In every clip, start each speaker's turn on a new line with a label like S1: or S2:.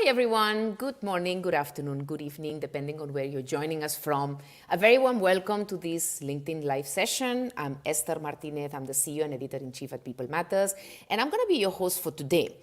S1: Hi everyone, good morning, good afternoon, good evening, depending on where you're joining us from. A very warm welcome to this LinkedIn live session. I'm Esther Martinez, I'm the CEO and Editor-in-Chief at People Matters, and I'm gonna be your host for today.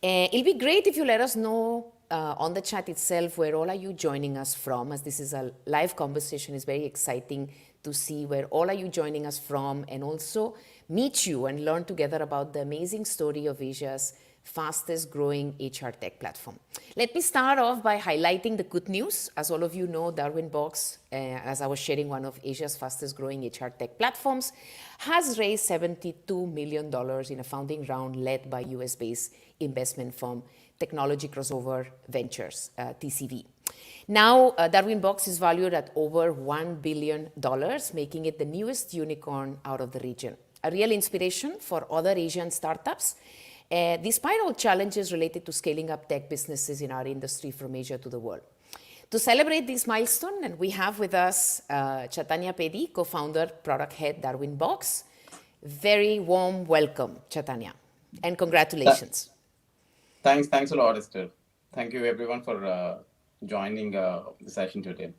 S1: It'll be great if you let us know on the chat itself where all are you joining us from, as this is a live conversation. It's very exciting to see where all are you joining us from and also meet you and learn together about the amazing story of Asia's fastest growing HR tech platform. Let me start off by highlighting the good news. As all of you know, Darwinbox, as I was sharing, one of Asia's fastest growing HR tech platforms, has raised $72 million in a founding round led by US-based investment firm Technology Crossover Ventures, TCV. Now, Darwinbox is valued at over $1 billion, making it the newest unicorn out of the region. A real inspiration for other Asian startups, despite all challenges related to scaling up tech businesses in our industry from Asia to the world. To celebrate this milestone, and we have with us Chaitanya Peddi, co-founder, product head, Darwinbox. Very warm welcome, Chaitanya, and congratulations.
S2: Thanks a lot, Esther. Thank you everyone for joining the session today.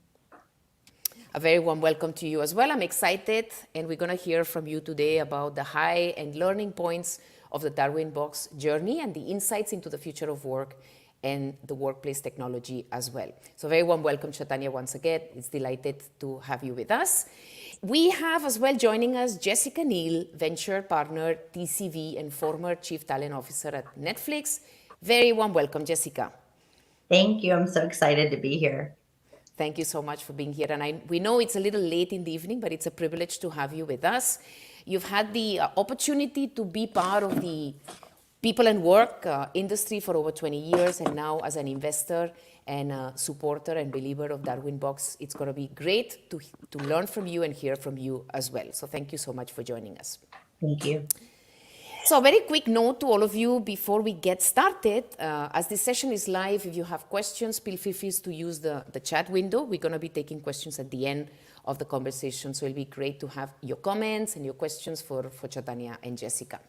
S1: A very warm welcome to you as well. I'm excited, and we're going to hear from you today about the high and learning points of the Darwinbox journey and the insights into the future of work and the workplace technology as well. So very warm welcome, Chaitanya, once again. It's delighted to have you with us. We have as well joining us Jessica Neal, venture partner, TCV, and former chief talent officer at Netflix. Very warm welcome, Jessica.
S3: Thank you. I'm so excited to be here.
S1: Thank you so much for being here. And we know it's a little late in the evening, but it's a privilege to have you with us. You've had the opportunity to be part of the people and work industry for over 20 years, and now as an investor and a supporter and believer of Darwinbox, it's going to be great to learn from you and hear from you as well. So thank you so much for joining us.
S3: Thank you.
S1: So a very quick note to all of you before we get started. As this session is live, if you have questions, feel free to use the chat window. We're going to be taking questions at the end of the conversation, so it'll be great to have your comments and your questions for Chaitanya and Jessica.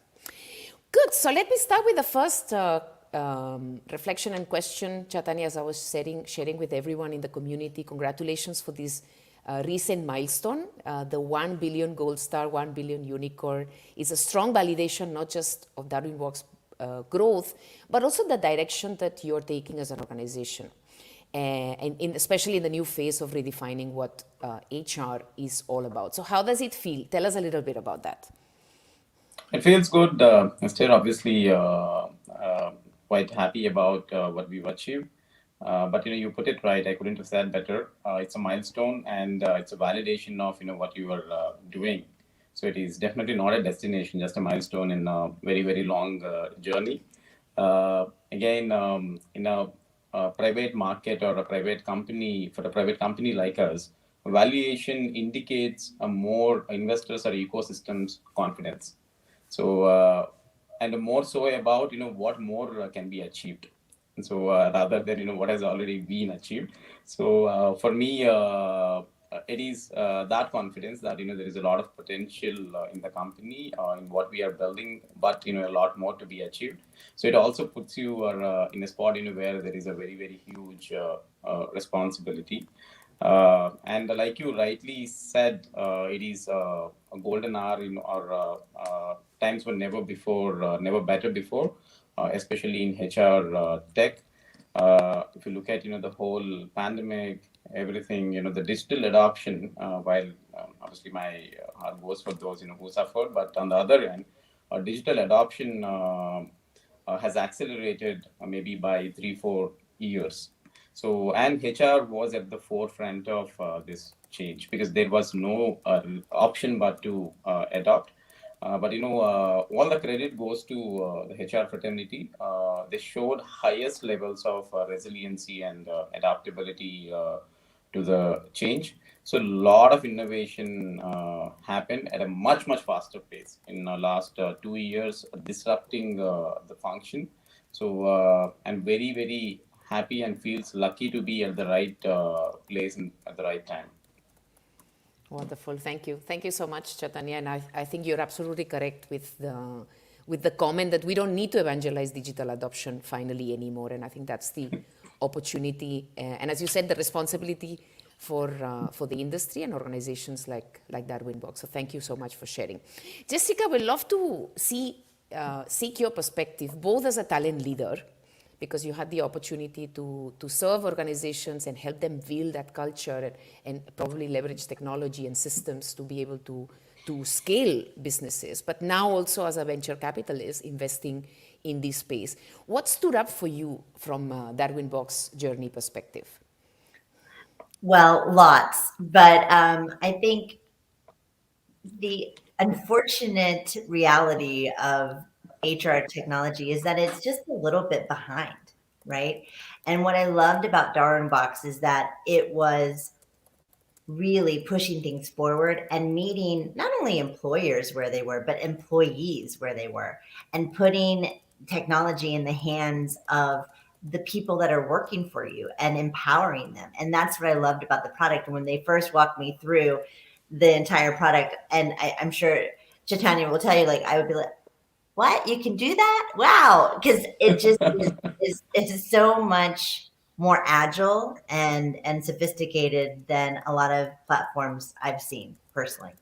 S1: Good, so let me start with the first reflection and question, Chaitanya, as I was sharing with everyone in the community. Congratulations for this recent milestone. The 1 billion gold star, 1 billion unicorn is a strong validation, not just of Darwinbox growth, but also the direction that you're taking as an organization. And especially in the new phase of redefining what HR is all about. So how does it feel? Tell us a little bit about that.
S2: It feels good. Still, obviously, quite happy about what we've achieved. But you put it right. I couldn't have said better. It's a milestone, and it's a validation of what you are doing. So it is definitely not a destination, just a milestone in a very, very long journey. Again, in a private market or a private company, for a private company like us, valuation indicates a more investors or ecosystems confidence. So and more so about what more can be achieved. And so rather than what has already been achieved. So for me, it is that confidence that there is a lot of potential in the company in what we are building, but a lot more to be achieved. So it also puts you in a spot where there is a very, very huge responsibility. And like you rightly said, it is a golden hour, or times were never before, never better before, especially in HR tech. If you look at the whole pandemic, everything, the digital adoption, while obviously my heart goes for those who suffered, but on the other end, digital adoption has accelerated maybe by 3-4 years. So, and HR was at the forefront of this change because there was no option but to adopt. But all the credit goes to the HR fraternity. They showed highest levels of resiliency and adaptability to the change. So a lot of innovation happened at a much faster pace in the last 2 years, disrupting the function. So I'm very, very happy and feels lucky to be at the right place and at the right time.
S1: Wonderful. Thank you. Thank you so much, Chaitanya. And I think you're absolutely correct with with the comment that we don't need to evangelize digital adoption finally anymore. And I think that's the opportunity. And as you said, the responsibility for the industry and organizations like Darwinbox. So thank you so much for sharing. Jessica, we'd love to seek your perspective, both as a talent leader, because you had the opportunity to serve organizations and help them build that culture and probably leverage technology and systems to be able to scale businesses, but now also as a venture capitalist investing in this space. What stood up for you from Darwinbox journey perspective?
S3: Well, lots, but I think the unfortunate reality of HR technology is that it's just a little bit behind, right? And what I loved about Darwinbox is that it was really pushing things forward and meeting not only employers where they were, but employees where they were, and putting technology in the hands of the people that are working for you and empowering them. And that's what I loved about the product. And when they first walked me through the entire product, and I'm sure Chaitanya will tell you, like, I would be like, what? You can do that? Wow. Because it just is so much more agile and sophisticated than a lot of platforms I've seen personally.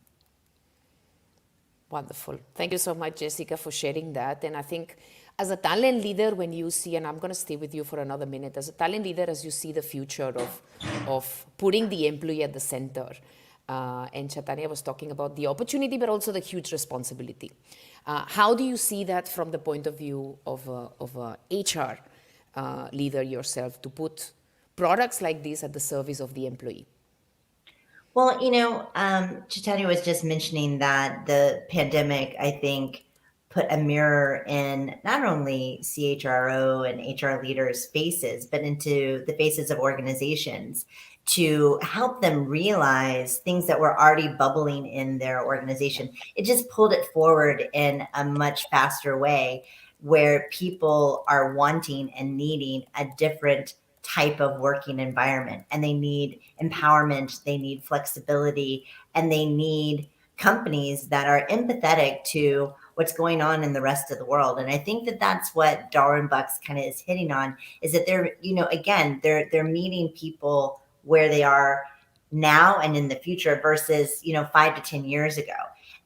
S1: Wonderful. Thank you so much, Jessica, for sharing that. And I think as a talent leader, when you see, and I'm going to stay with you for another minute, as a talent leader, as you see the future of putting the employee at the center, and Chaitanya was talking about the opportunity, but also the huge responsibility. How do you see that from the point of view of a HR leader yourself, to put products like this at the service of the employee?
S3: Well, Chaitanya was just mentioning that the pandemic, I think, put a mirror in not only CHRO and HR leaders' faces, but into the faces of organizations to help them realize things that were already bubbling in their organization. It just pulled it forward in a much faster way, where people are wanting and needing a different type of working environment, and they need empowerment, they need flexibility, and they need companies that are empathetic to what's going on in the rest of the world. And I think that that's what Darwinbox kind of is hitting on, is that they're meeting people where they are now and in the future versus 5 to 10 years ago.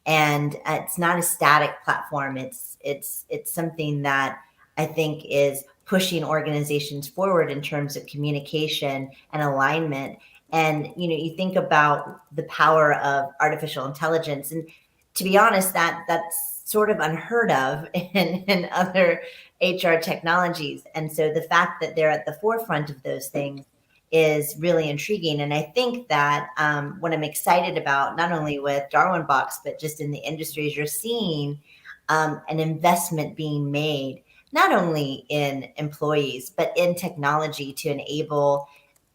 S3: And it's not a static platform. It's something that I think is pushing organizations forward in terms of communication and alignment. And you think about the power of artificial intelligence, and to be honest, that's sort of unheard of in other HR technologies. And so the fact that they're at the forefront of those things is really intriguing. And I think that what I'm excited about, not only with Darwinbox, but just in the industry, is you're seeing an investment being made, not only in employees, but in technology to enable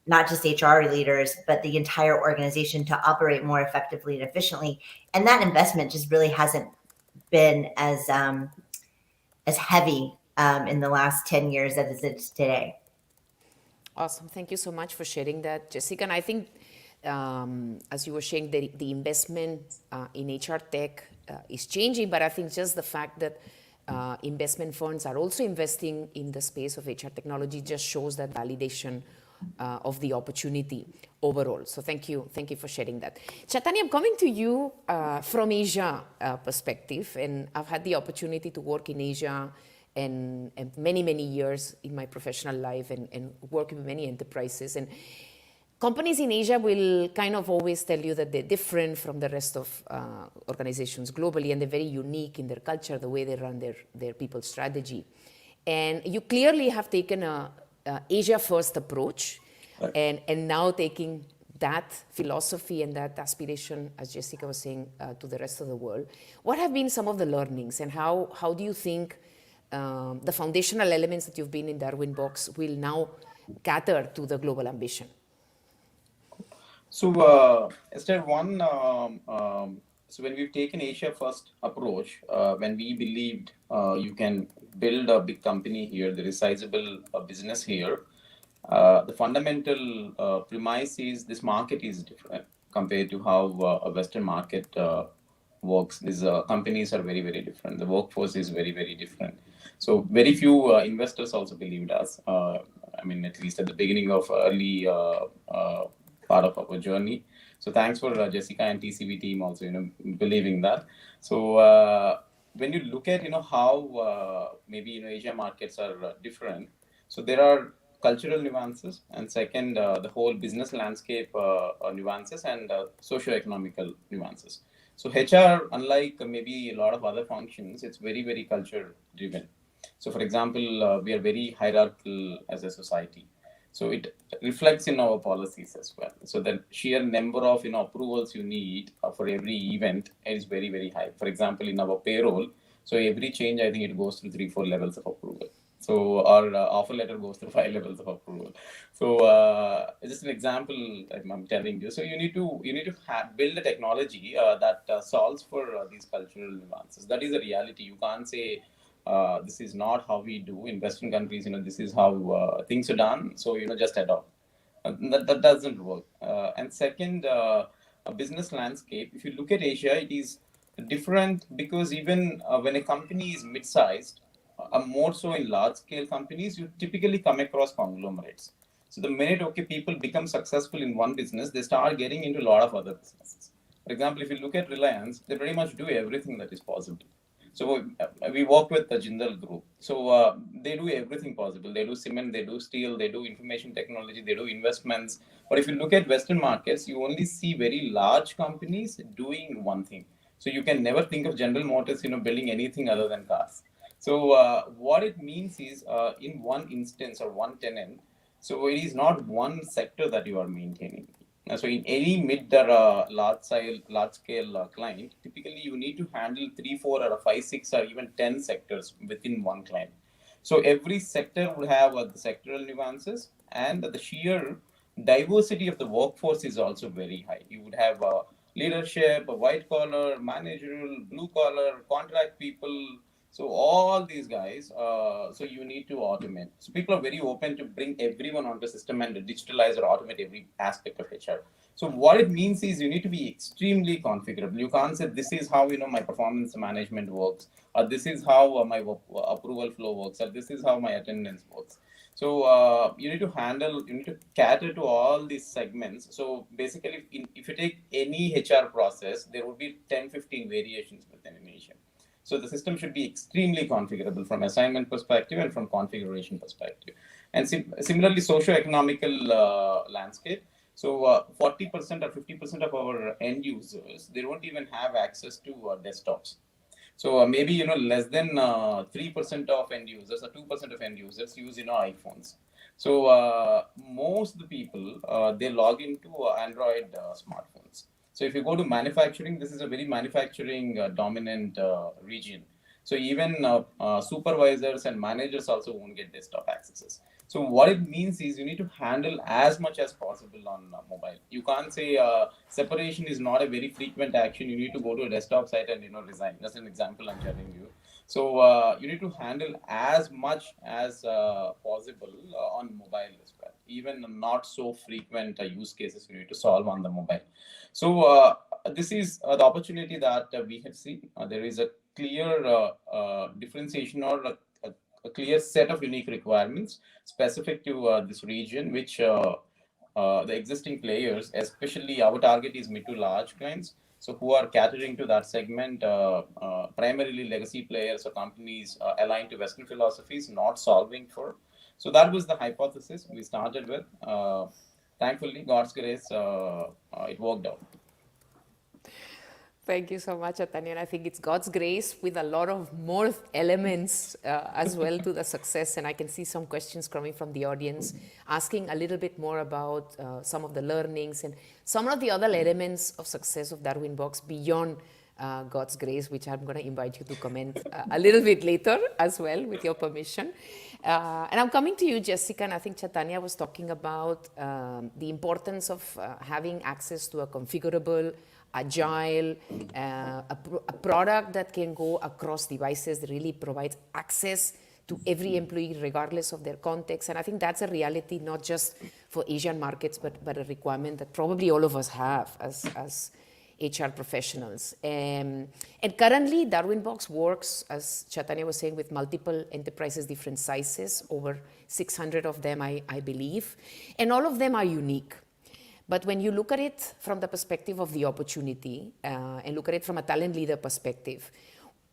S3: not just HR leaders, but the entire organization to operate more effectively and efficiently. And that investment just really hasn't been as heavy in the last 10 years as it is today.
S1: Awesome. Thank you so much for sharing that, Jessica. And I think, as you were sharing, the investment in HR tech is changing, but I think just the fact that investment funds are also investing in the space of HR technology just shows that validation of the opportunity overall. So thank you for sharing that. Chaitanya, I'm coming to you from Asia perspective, and I've had the opportunity to work in Asia and many years in my professional life and work with many enterprises. And companies in Asia will kind of always tell you that they're different from the rest of organizations globally, and they're very unique in their culture, the way they run their people strategy. And you clearly have taken a Asia-first approach, right, and now taking that philosophy and that aspiration, as Jessica was saying, to the rest of the world. What have been some of the learnings, and how do you think the foundational elements that you've been in Darwinbox will now cater to the global ambition?
S2: So, Esther, so when we've taken Asia first approach, when we believed you can build a big company here, there is sizable business here, the fundamental premise is this market is different compared to how a Western market works. These companies are very, very different. The workforce is very, very different. So very few investors also believed us. I mean, at least at the beginning of early part of our journey. So thanks for Jessica and TCB team also, believing that. So when you look at, how maybe, Asia markets are different. So there are cultural nuances, and second, the whole business landscape nuances and socio-economical nuances. So HR, unlike maybe a lot of other functions, it's very, very culture driven. So for example, we are very hierarchical as a society. So it reflects in our policies as well. So the sheer number of approvals you need for every event is very, very high. For example, in our payroll, so every change, I think it goes through 3-4 levels of approval. So our offer letter goes through 5 levels of approval. So just an example I'm telling you. So you need to build a technology that solves for these cultural nuances. That is a reality. You can't say this is not how we do in Western countries. This is how things are done. So just adopt. That doesn't work. And second, a business landscape. If you look at Asia, it is different because even when a company is mid-sized, more so in large-scale companies, you typically come across conglomerates. So the minute people become successful in one business, they start getting into a lot of other businesses. For example, if you look at Reliance, they pretty much do everything that is possible. So we work with the Jindal Group. So they do everything possible. They do cement, they do steel, they do information technology, they do investments. But if you look at Western markets, you only see very large companies doing one thing. So you can never think of General Motors, building anything other than cars. So what it means is in one instance or one tenant, so it is not one sector that you are maintaining. So in any mid or large scale client, typically you need to handle 3, 4, or 5, 6, or even 10 sectors within one client. So every sector would have the sectoral nuances, and the sheer diversity of the workforce is also very high. You would have leadership, white collar, managerial, blue collar, contract people. So all these guys, so you need to automate. So people are very open to bring everyone onto the system and digitalize or automate every aspect of HR. So what it means is you need to be extremely configurable. You can't say this is how my performance management works, or this is how my approval flow works, or this is how my attendance works. So you need to cater to all these segments. So basically, if you take any HR process, there would be 10, 15 variations within an Asia. So the system should be extremely configurable from assignment perspective and from configuration perspective. And similarly, socio-economical landscape. So 40% or 50% of our end users, they don't even have access to desktops. So maybe less than 3% of end users or 2% of end users use iPhones. So most of the people they log into Android smartphones. So if you go to manufacturing, this is a very manufacturing dominant region. So even supervisors and managers also won't get desktop accesses. So what it means is you need to handle as much as possible on mobile. You can't say separation is not a very frequent action. You need to go to a desktop site and resign. That's an example I'm telling you. So you need to handle as much as possible on mobile as well. Even not so frequent use cases you need to solve on the mobile. So this is the opportunity that we have seen. There is a clear differentiation or a clear set of unique requirements specific to this region, which the existing players, especially our target is mid to large clients, so who are catering to that segment, primarily legacy players or companies aligned to Western philosophies, not solving for. So that was the hypothesis we started with. Thankfully, God's grace, it worked out.
S1: Thank you so much, Chaitanya. And I think it's God's grace with a lot of more elements as well to the success. And I can see some questions coming from the audience asking a little bit more about some of the learnings and some of the other elements of success of Darwinbox beyond God's grace, which I'm going to invite you to comment a little bit later as well, with your permission. And I'm coming to you, Jessica, and I think Chaitanya was talking about the importance of having access to a configurable, agile, a product that can go across devices, that really provides access to every employee regardless of their context. And I think that's a reality not just for Asian markets, but a requirement that probably all of us have as HR professionals. And currently, Darwinbox works, as Chaitanya was saying, with multiple enterprises, different sizes, over 600 of them, I believe. And all of them are unique. But when you look at it from the perspective of the opportunity and look at it from a talent leader perspective,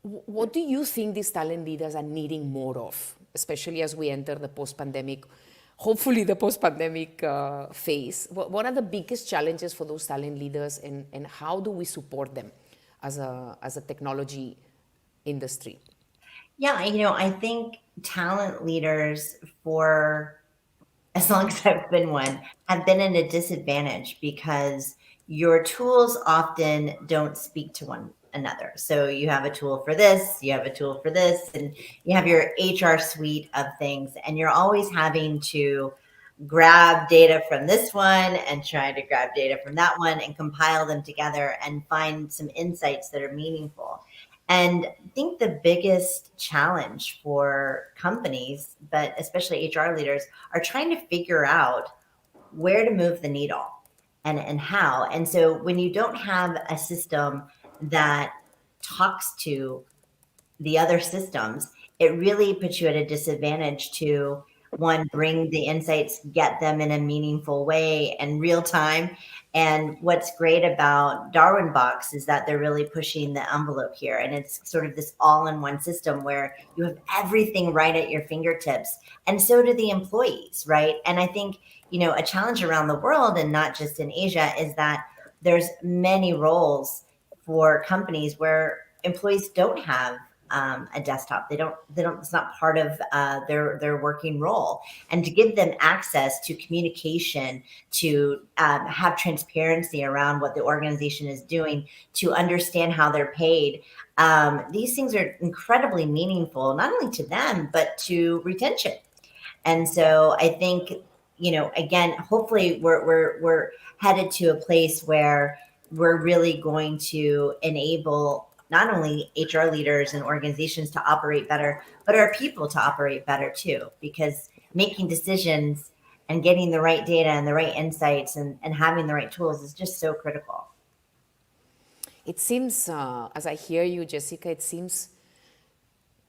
S1: what do you think these talent leaders are needing more of, especially as we enter the post-pandemic, hopefully the post-pandemic phase? What are the biggest challenges for those talent leaders, and how do we support them as a technology industry?
S3: Yeah, I think talent leaders, for as long as I've been one, have been in a disadvantage because your tools often don't speak to one another. So you have a tool for this, you have a tool for this, and you have your HR suite of things, and you're always having to grab data from this one and try to grab data from that one and compile them together and find some insights that are meaningful. And I think the biggest challenge for companies, but especially HR leaders, are trying to figure out where to move the needle and how. And so when you don't have a system that talks to the other systems, it really puts you at a disadvantage to, one, bring the insights, get them in a meaningful way and real time. And what's great about Darwinbox is that they're really pushing the envelope here. And it's sort of this all-in-one system where you have everything right at your fingertips. And so do the employees, right? And I think, a challenge around the world, and not just in Asia, is that there's many roles for companies where employees don't have a desktop. They don't, it's not part of their working role. And to give them access to communication, to have transparency around what the organization is doing, to understand how they're paid. These things are incredibly meaningful, not only to them, but to retention. And so I think, again, hopefully we're headed to a place where we're really going to enable not only HR leaders and organizations to operate better, but our people to operate better too, because making decisions and getting the right data and the right insights and having the right tools is just so critical.
S1: It seems, as I hear you, Jessica, it seems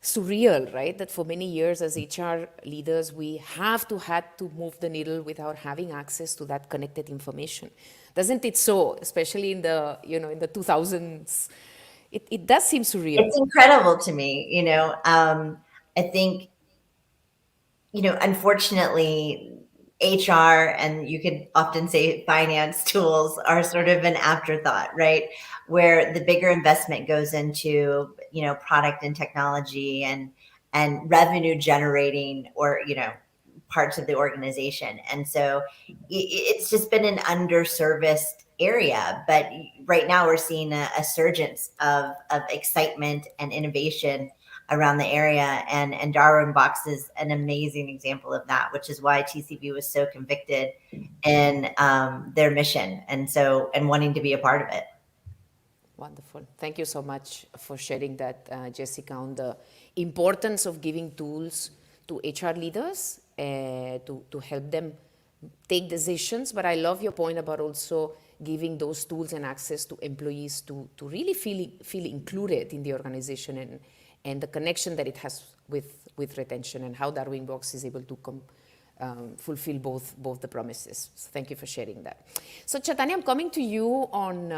S1: surreal, right? That for many years as HR leaders, we had to move the needle without having access to that connected information. Doesn't it so, especially in the 2000s? It does seem surreal.
S3: It's incredible to me, I think, unfortunately, HR, and you could often say finance tools, are sort of an afterthought, right? Where the bigger investment goes into, product and technology and revenue generating, or, parts of the organization. And so it's just been an underserviced area. But right now we're seeing a surgence of excitement and innovation around the area, and Darwinbox is an amazing example of that, which is why TCB was so convicted in their mission and wanting to be a part of it.
S1: Wonderful. Thank you so much for sharing that, Jessica, on the importance of giving tools to HR leaders to help them take decisions. But I love your point about also giving those tools and access to employees to really feel included in the organization, and the connection that it has with retention, and how Darwinbox is able to fulfill both the promises. So thank you for sharing that. So Chaitanya, I'm coming to you on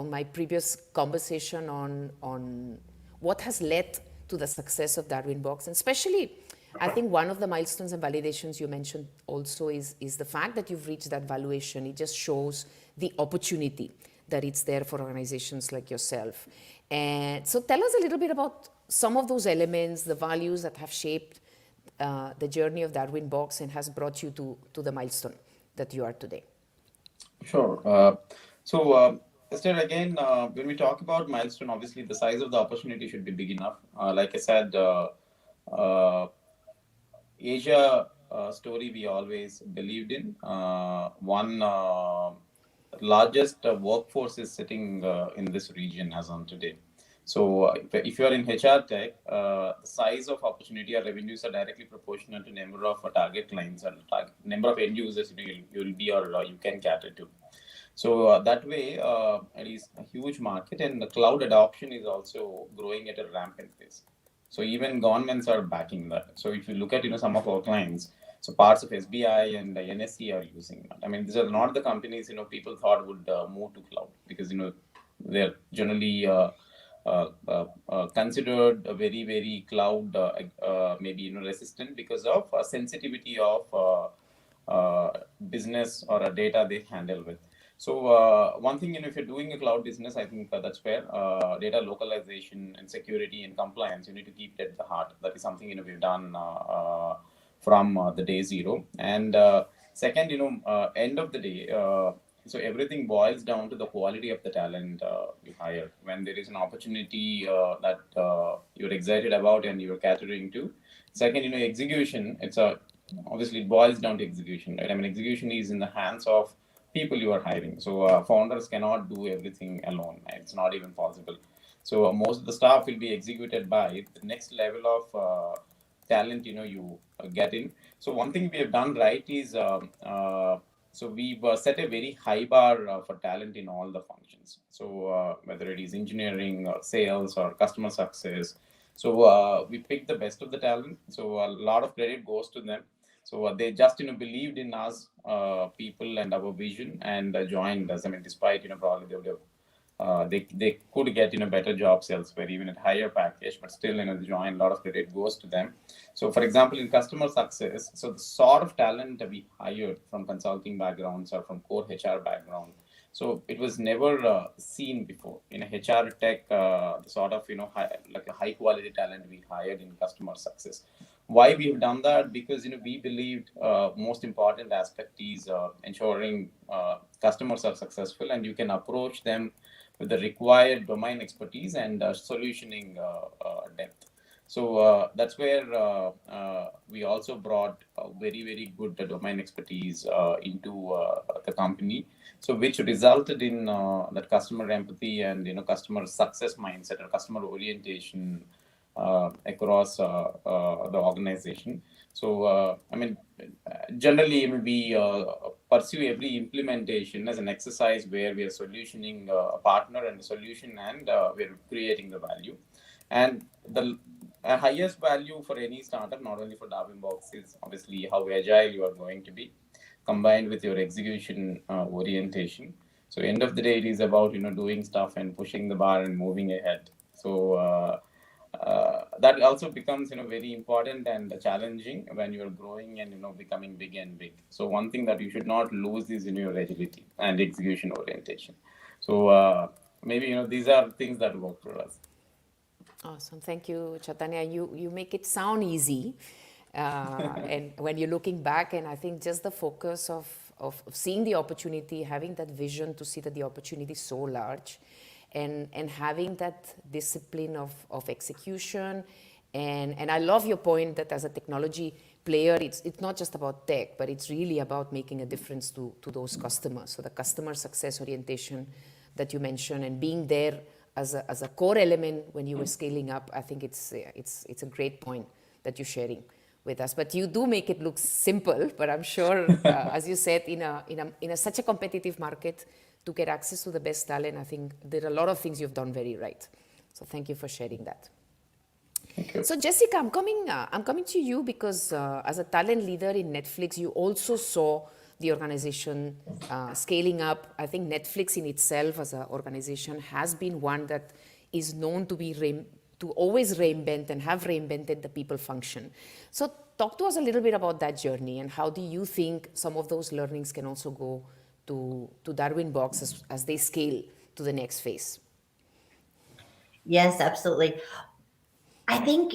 S1: my previous conversation on what has led to the success of Darwinbox, and especially, I think one of the milestones and validations you mentioned also is the fact that you've reached that valuation. It just shows the opportunity that it's there for organizations like yourself. And so tell us a little bit about some of those elements, the values that have shaped the journey of Darwinbox and has brought you to the milestone that you are today.
S2: Sure. Esther, again, when we talk about milestone, obviously the size of the opportunity should be big enough. Like I said, Asia story we always believed in. One largest workforce is sitting in this region as on today. So if you are in HR tech, the size of opportunity or revenues are directly proportional to number of target clients or number of end users you will be or you can cater to. So that way, it is a huge market, and the cloud adoption is also growing at a rampant pace. So even governments are backing that. So if you look at some of our clients, so parts of SBI and the NSE are using that. I mean, these are not the companies people thought would move to cloud, because they're generally considered a very cloud maybe resistant because of sensitivity of business or a data they handle with. So one thing, if you're doing a cloud business, I think that's fair. Data localization and security and compliance, you need to keep it at the heart. That is something we've done from the day zero. And second, end of the day, so everything boils down to the quality of the talent you hire. When there is an opportunity that you're excited about and you're catering to. Second, execution. Obviously it boils down to execution, right? I mean, execution is in the hands of people you are hiring. So founders cannot do everything alone. It's not even possible. So most of the stuff will be executed by the next level of talent you get in. So one thing we have done right is so we've set a very high bar for talent in all the functions. So whether it is engineering or sales or customer success, so we pick the best of the talent. So a lot of credit goes to them. So they just believed in us people and our vision, and joined us. I mean, despite probably they would have they could get better jobs elsewhere, even at higher package, but still they join. A lot of credit goes to them. So for example, in customer success, so the sort of talent that we hired from consulting backgrounds or from core HR background, so it was never seen before in a HR tech. The sort of like a high quality talent we hired in customer success. Why we have done that? Because we believed most important aspect is ensuring customers are successful, and you can approach them with the required domain expertise and solutioning depth. So that's where we also brought very good domain expertise into the company. So which resulted in that customer empathy and customer success mindset or customer orientation across the organization. So I mean, generally we pursue every implementation as an exercise where we are solutioning a partner and a solution, and we're creating the value. And the highest value for any startup, not only for Darwinbox, is obviously how agile you are going to be, combined with your execution orientation. So end of the day, it is about doing stuff and pushing the bar and moving ahead. So that also becomes very important and challenging when you're growing and becoming big and big. So one thing that you should not lose is your agility and execution orientation. So maybe these are things that work for us.
S1: Awesome. Thank you, Chaitanya. You make it sound easy. And when you're looking back, and I think just the focus of seeing the opportunity, having that vision to see that the opportunity is so large, and having that discipline of execution. And I love your point that as a technology player, it's not just about tech, but it's really about making a difference to those customers. So the customer success orientation that you mentioned, and being there as a core element when you were scaling up, I think it's a great point that you're sharing with us. But you do make it look simple, but I'm sure, as you said, in a such a competitive market, to get access to the best talent, I think there are a lot of things you've done very right. So thank you for sharing that.
S2: Thank you.
S1: So Jessica, I'm coming to you because as a talent leader in Netflix, you also saw the organization scaling up. I think Netflix in itself as an organization has been one that is known to be to always reinvent and have reinvented the people function. So talk to us a little bit about that journey, and how do you think some of those learnings can also go to Darwinbox as they scale to the next phase?
S3: Yes, absolutely. I think,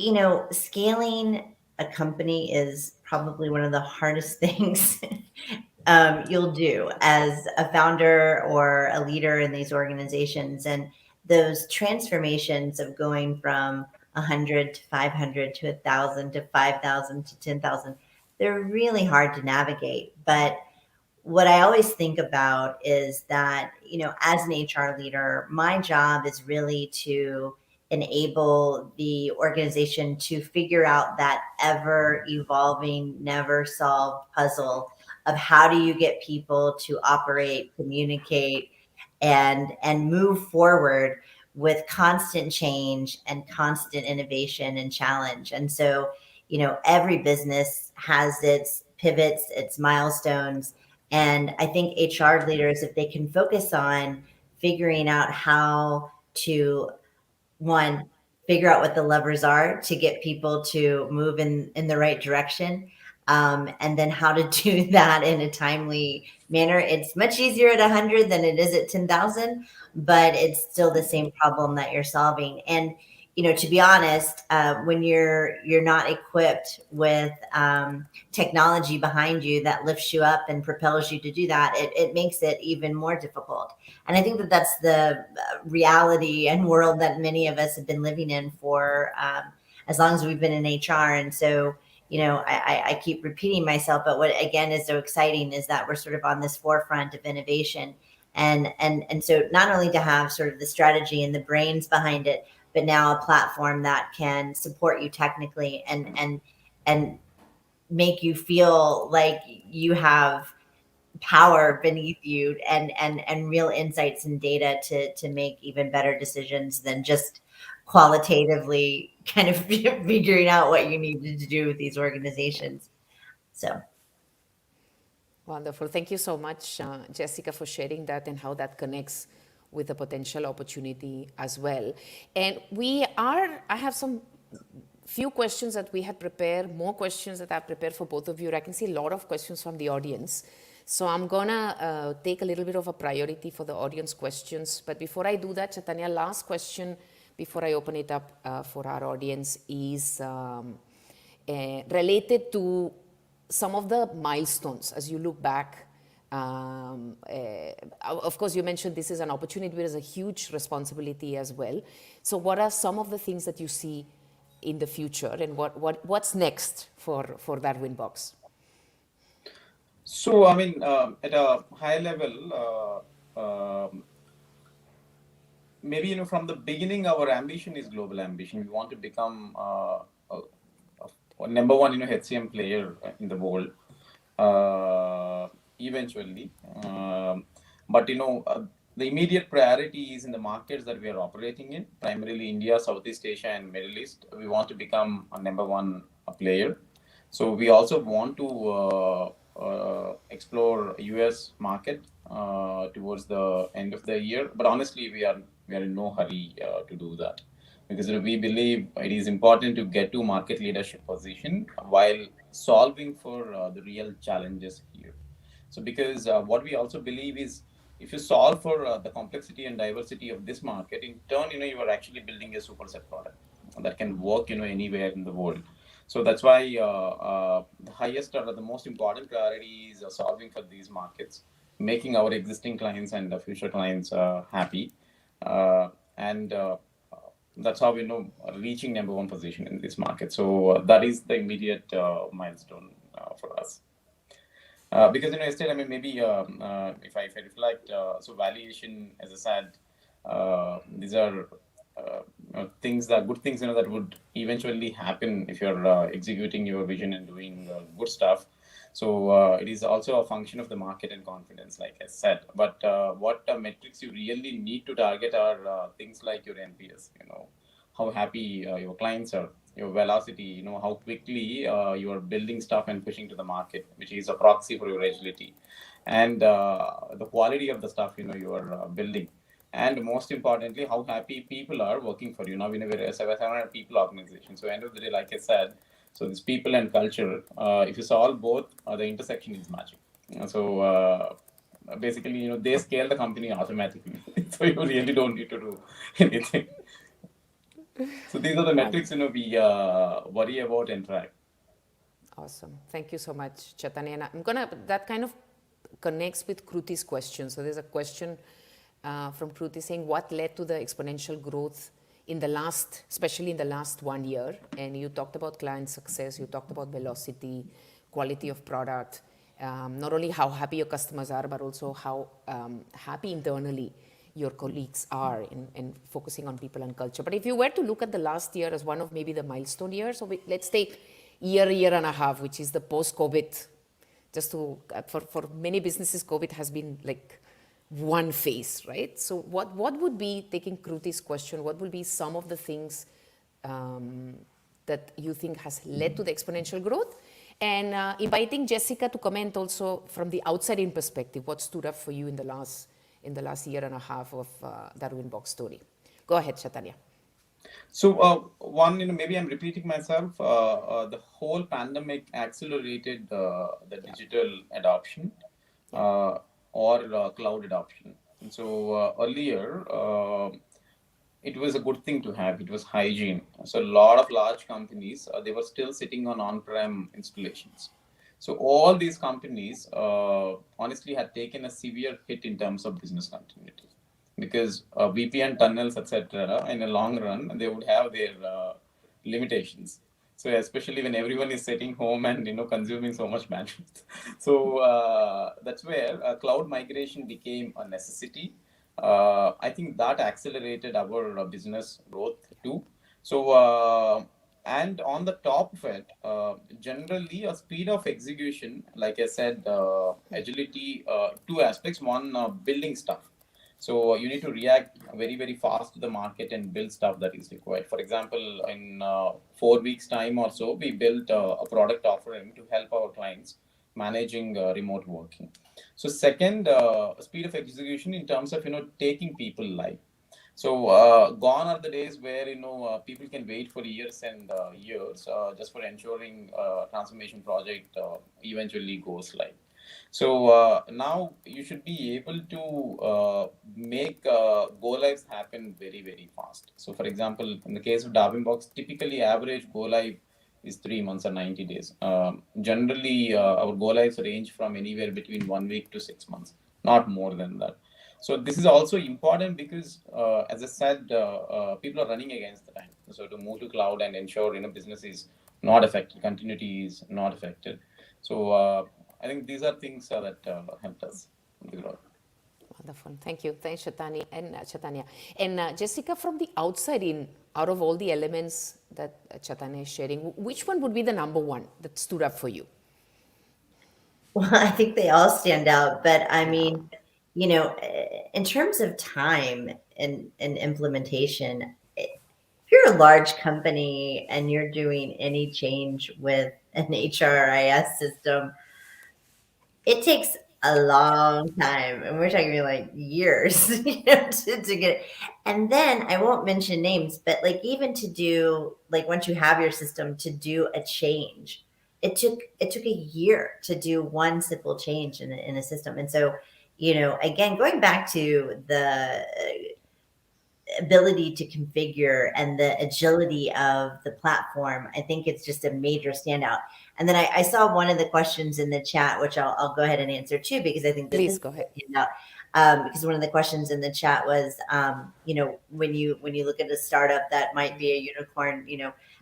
S3: scaling a company is probably one of the hardest things you'll do as a founder or a leader in these organizations. And those transformations of going from 100 to 500 to 1,000 to 5,000 to 10,000, they're really hard to navigate. But what I always think about is that, as an HR leader, my job is really to enable the organization to figure out that ever evolving, never solved puzzle of how do you get people to operate, communicate, and move forward with constant change and constant innovation and challenge. And so, every business has its pivots, its milestones. And I think HR leaders, if they can focus on figuring out how to, one, figure out what the levers are to get people to move in the right direction, and then how to do that in a timely manner. It's much easier at 100 than it is at 10,000, but it's still the same problem that you're solving. And to be honest, when you're not equipped with technology behind you that lifts you up and propels you to do that, it makes it even more difficult. And I think that that's the reality and world that many of us have been living in for as long as we've been in HR. And so, I keep repeating myself, but what again is so exciting is that we're sort of on this forefront of innovation. And so not only to have sort of the strategy and the brains behind it, but now a platform that can support you technically and make you feel like you have power beneath you and real insights and data to make even better decisions than just qualitatively kind of figuring out what you needed to do with these organizations. So
S1: Wonderful. Thank you so much, Jessica, for sharing that and how that connects with the potential opportunity as well. And I have some few questions that we had prepared, more questions that I've prepared for both of you. I can see a lot of questions from the audience. So I'm gonna take a little bit of a priority for the audience questions. But before I do that, Chaitanya, last question before I open it up for our audience is related to some of the milestones as you look back. Of course, you mentioned this is an opportunity, but there's a huge responsibility as well. So what are some of the things that you see in the future, and what's next for Darwinbox?
S2: So, I mean, at a high level, maybe, from the beginning, our ambition is global ambition. We want to become number one, HCM player in the world, eventually. But, the immediate priority is in the markets that we are operating in, primarily India, Southeast Asia, and Middle East. We want to become a number one player. So we also want to explore US market towards the end of the year. But honestly, we are in no hurry to do that, because we believe it is important to get to market leadership position while solving for the real challenges here. So because what we also believe is, if you solve for the complexity and diversity of this market, in turn, you are actually building a superset product that can work, anywhere in the world. So that's why the highest or the most important priority is solving for these markets, making our existing clients and the future clients happy. And that's how reaching number one position in this market. So that is the immediate milestone for us. Because yesterday, I mean, maybe if I reflect, so valuation, as I said, these are things that good things that would eventually happen if you're executing your vision and doing good stuff. So it is also a function of the market and confidence, like I said. But what metrics you really need to target are things like your NPS. How happy your clients are, your velocity, how quickly you are building stuff and pushing to the market, which is a proxy for your agility, and the quality of the stuff you are building, and most importantly, how happy people are working for you. Now, we're a 700 people organization, so end of the day, like I said, so this people and culture, if you solve both, the intersection is magic. So basically, they scale the company automatically, so you really don't need to do anything. So these are the metrics, we worry about and track.
S1: Awesome. Thank you so much, Chaitanya. And that kind of connects with Kruti's question. So there's a question from Kruti saying, what led to the exponential growth especially in the last 1 year? And you talked about client success, you talked about velocity, quality of product, not only how happy your customers are, but also how happy internally your colleagues are in focusing on people and culture. But if you were to look at the last year as one of maybe the milestone years, so let's take year and a half, which is the post-COVID just to, for many businesses, COVID has been like one phase, right? So what would be, taking Kruti's question, what will be some of the things that you think has led to the exponential growth? And inviting Jessica to comment also from the outside-in perspective, what stood up for you in the last year and a half of Darwinbox story. Go ahead, Chaitanya.
S2: So one, maybe I'm repeating myself. The whole pandemic accelerated the digital adoption or cloud adoption. And so earlier, it was a good thing to have. It was hygiene. So a lot of large companies, they were still sitting on on-prem installations. So all these companies honestly had taken a severe hit in terms of business continuity, because VPN tunnels, etc., in the long run, they would have their limitations. So especially when everyone is sitting home and consuming so much bandwidth. So that's where cloud migration became a necessity. I think that accelerated our business growth too. So and on the top of it, generally a speed of execution, like I said, agility, two aspects. One, building stuff. So you need to react very, very fast to the market and build stuff that is required. For example, in 4 weeks' time or so, we built a product offering to help our clients managing remote working. So second, speed of execution in terms of taking people live. So gone are the days where people can wait for years and years just for ensuring transformation project eventually goes live. So now you should be able to make go lives happen very, very fast. So for example, in the case of Darwinbox, typically average go live is 3 months or 90 days. Generally, our go lives range from anywhere between 1 week to 6 months, not more than that. So this is also important because, as I said, people are running against the time. So to move to cloud and ensure business is not affected, continuity is not affected. So I think these are things that helped us with the growth.
S1: Wonderful. Thank you. Thanks, Chaitanya. And Jessica, from the outside in, out of all the elements that Chaitanya is sharing, which one would be the number one that stood up for you?
S3: Well, I think they all stand out, but I mean, in terms of time and implementation, if you're a large company and you're doing any change with an HRIS system, it takes a long time, and we're talking like years, to get it. And then I won't mention names, but like even to do like once you have your system to do a change, it took a year to do one simple change in a system. And so, again, going back to the ability to configure and the agility of the platform, I think it's just a major standout. And then I saw one of the questions in the chat, which I'll go ahead and answer too, because I think that
S1: Please
S3: this
S1: go ahead.
S3: is a standout. Because one of the questions in the chat was, when you look at a startup that might be a unicorn,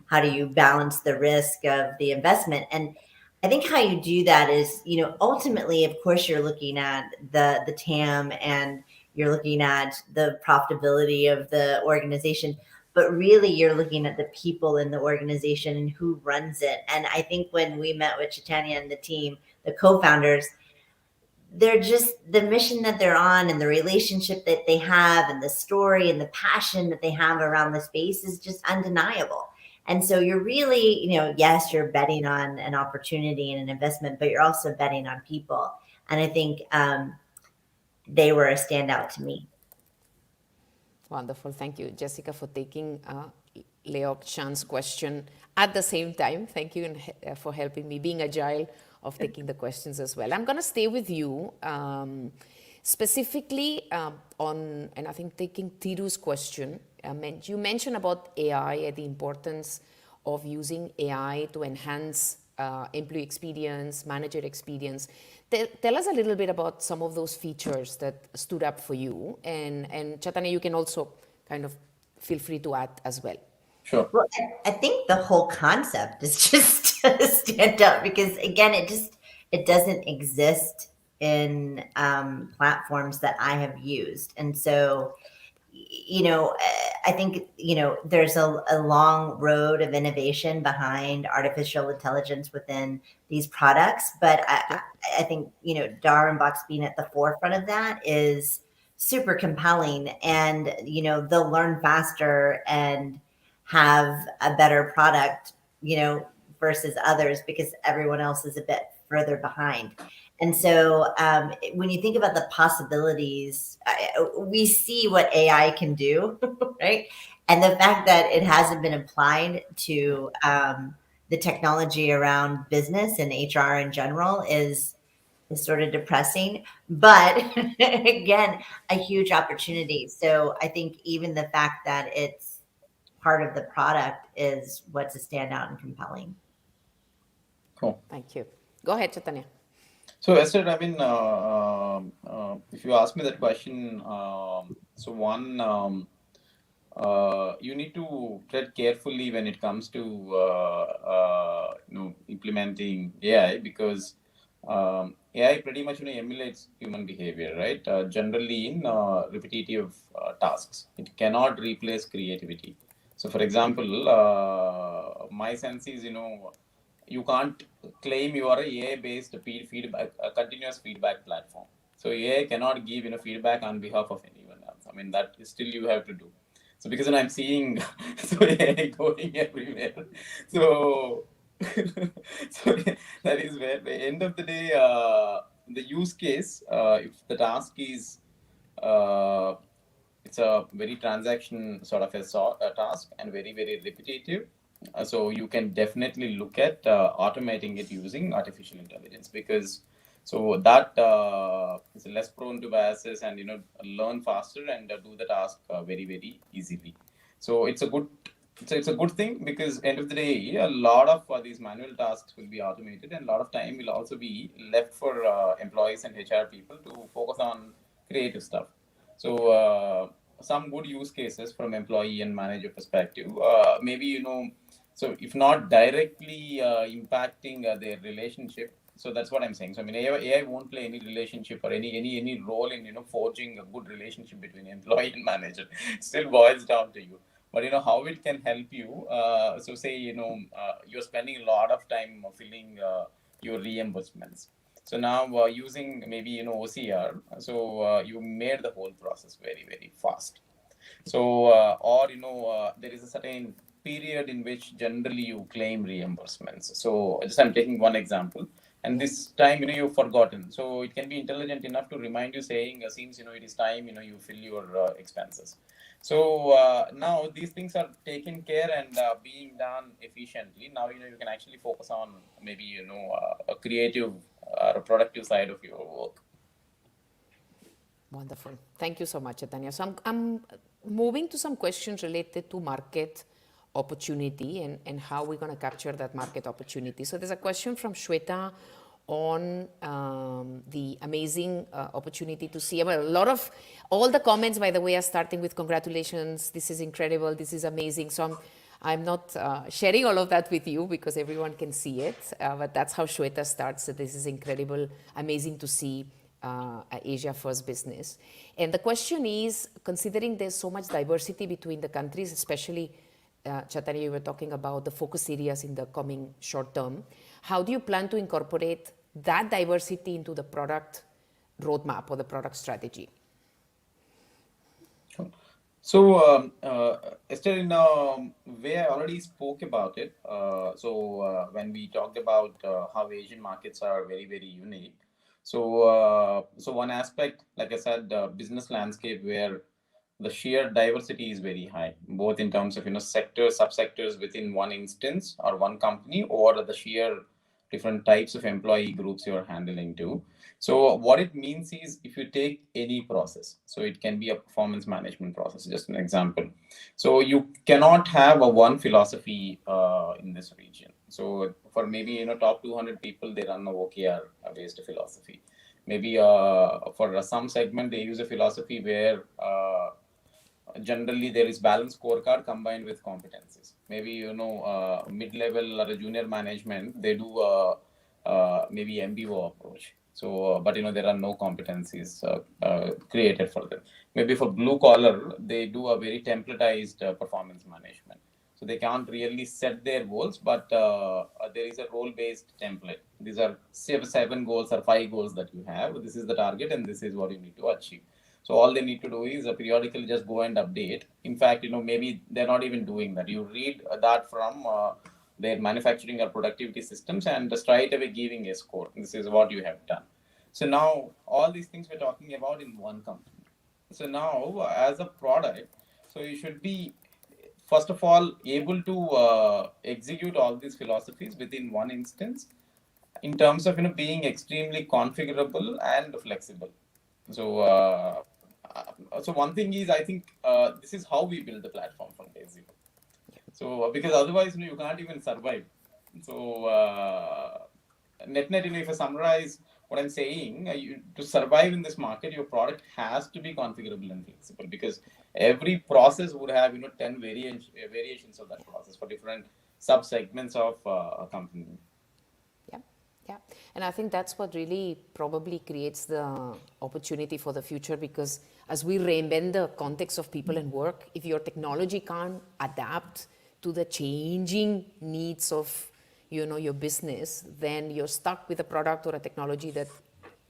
S3: how do you balance the risk of the investment? And I think how you do that is, ultimately, of course, you're looking at the TAM and you're looking at the profitability of the organization, but really you're looking at the people in the organization and who runs it. And I think when we met with Chaitanya and the team, the co-founders, they're just the mission that they're on and the relationship that they have and the story and the passion that they have around the space is just undeniable. And so you're really, yes, you're betting on an opportunity and an investment, but you're also betting on people. And I think they were a standout to me.
S1: Wonderful. Thank you, Jessica, for taking Leok Chan's question at the same time. Thank you for helping me, being agile of taking the questions as well. I'm going to stay with you specifically on, and I think taking Tiru's question. You mentioned about AI and the importance of using AI to enhance employee experience, manager experience. Tell us a little bit about some of those features that stood up for you. And Chaitanya, you can also kind of feel free to add as well.
S2: Sure.
S3: Well, I think the whole concept is just a stand up because, again, it doesn't exist in platforms that I have used. And so, I I think, there's a long road of innovation behind artificial intelligence within these products. But I think, Darwinbox being at the forefront of that is super compelling, and, they'll learn faster and have a better product, versus others, because everyone else is a bit further behind. And so when you think about the possibilities, we see what AI can do, right? And the fact that it hasn't been applied to the technology around business and HR in general is sort of depressing, but again, a huge opportunity. So I think even the fact that it's part of the product is what's a standout and compelling.
S2: Cool.
S1: Thank you. Go ahead, Chaitanya.
S2: So Esther, I mean, if you ask me that question, so one, you need to tread carefully when it comes to implementing AI, because AI pretty much emulates human behavior, right? Generally in repetitive tasks, it cannot replace creativity. So, for example, my sense is you can't claim you are a AI-based feedback, a continuous feedback platform. So AI cannot give feedback on behalf of anyone else. I mean, that is still you have to do. So because I'm seeing so AI going everywhere. So so that is where the end of the day, the use case, if the task is it's a very transaction sort of a task and very, very repetitive. So you can definitely look at automating it using artificial intelligence, because so that is less prone to biases and learn faster and do the task very, very easily. So it's a good thing, because end of the day a lot of these manual tasks will be automated, and a lot of time will also be left for employees and HR people to focus on creative stuff. So some good use cases from employee and manager perspective, maybe so if not directly impacting their relationship. So that's what I'm saying. So I mean, AI won't play any relationship or any role in forging a good relationship between employee and manager. It still boils down to you. But how it can help you. So say you're spending a lot of time filling your reimbursements. So now using maybe OCR, so you made the whole process very, very fast. So or there is a certain period in which generally you claim reimbursements. So just I'm taking one example, and this time you've forgotten. So it can be intelligent enough to remind you, saying seems it is time you fill your expenses. So now these things are taken care and being done efficiently. Now you can actually focus on maybe a creative or a productive side of your work.
S1: Wonderful. Thank you so much, Chaitanya. So I'm moving to some questions related to market opportunity and how we're going to capture that market opportunity. So there's a question from Shweta on the amazing opportunity to see. Well, a lot of all the comments, by the way, are starting with congratulations. This is incredible. This is amazing. So I'm not sharing all of that with you because everyone can see it. But that's how Shweta starts. So this is incredible, amazing to see. Asia first business. And the question is, considering there's so much diversity between the countries, especially Chaitanya, you were talking about the focus areas in the coming short term, how do you plan to incorporate that diversity into the product roadmap or the product strategy?
S2: So Esther, in a way I already spoke about it. When we talked about how Asian markets are very, very unique. So one aspect, like I said, business landscape where the sheer diversity is very high, both in terms of sectors, subsectors within one instance or one company, or the sheer different types of employee groups you're handling too. So what it means is, if you take any process, so it can be a performance management process, just an example. So you cannot have a one philosophy in this region. So for maybe top 200 people, they run a OKR based philosophy. Maybe for some segment, they use a philosophy where generally there is balanced scorecard combined with competencies. Maybe mid-level or a junior management, they do maybe MBO approach. So, but there are no competencies created for them. Maybe for blue collar, they do a very templatized performance management. So they can't really set their goals, but there is a role-based template. These are seven goals or 5 goals that you have. This is the target, and this is what you need to achieve. So all they need to do is periodically just go and update. In fact, maybe they're not even doing that. You read that from their manufacturing or productivity systems and straight away giving a score. This is what you have done. So now all these things we're talking about in one company. So now as a product, so you should be first of all able to execute all these philosophies within one instance in terms of being extremely configurable and flexible. So so one thing is I think this is how we build the platform from day zero. So because otherwise you can't even survive. So net if I summarize what I'm saying, to survive in this market, your product has to be configurable and flexible, because every process would have 10 variations of that process for different sub segments of a company.
S1: Yeah, and I think that's what really probably creates the opportunity for the future, because as we reinvent the context of people and work, if your technology can't adapt to the changing needs of your business, then you're stuck with a product or a technology that